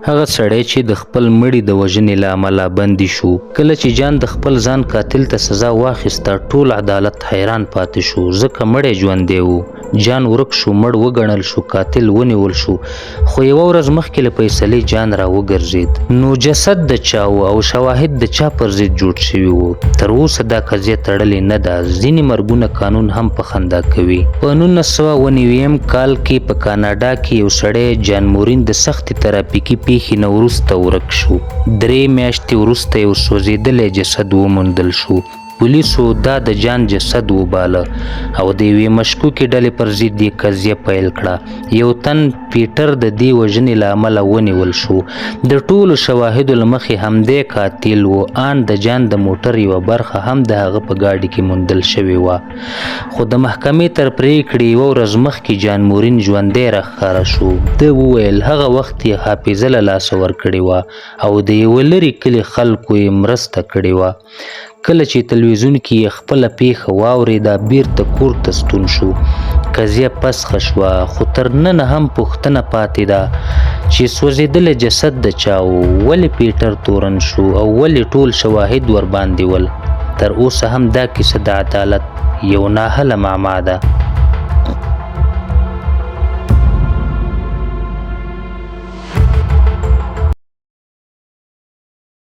هغه سړی چې د خپل مړي د وژنې له امله بندي شو، کله چې جان د خپل ځان قاتل ته سزا واخیسته ټول عدالت حیران پاتې شو، ځکه مړی ژوندی و. جان ورک شو، مړ وګڼل شو، قاتل ونیول شو، خو یوه ورځ مخکې له فیصلې جان را وګرځېد. نو جسد د چا و او شواهد د چا پر ضد جوړ شوي وو؟ تر اوسه دا قضیه تړلې نه ده. ځینې مرګونه قانون هم په خندا کوي. په 1990 کال کې په کاناډا کې یو سړی جان مورین د سختې ترافیکي پیښې نه وروسته ورک شو. 3 میاشتې وروسته یو سوځېدلی جسد وموندل شو. پولیسو دا د جان جسد وباله او د یوې مشکوکې ډلې پر ضد یې قضیه پیل کړه. یو تن پیټر د دې وژنې له امله ونیول شو. د ټولو شواهدو له مخې همدی قاتل و. آن د جان د موټر یوه برخه هم د هغه په ګاډي کې موندل شوې وه. خو د محکمې تر پریکړې یوه ورځ مخکې جان مورین ژوندی راښکاره شو. ده وویل هغه وخت یې حافظه له لاسه ورکړې وه او د یوه لرې کلي خلکو یې مرسته کړې وه. کله چې تلویزیون کې یې خپله پیښه واورېده بیرته کور ته ستون شو. قضیه پسخه شوه، خو تر ننه هم پوښتنه پاتې ده چې سوځېدلی جسد د چا و، ولې پیټر تورن شو او ولې ټول شواهد ورباندې ول. تر اوسه هم دا کیسه د عدالت یو ناحله معما ده.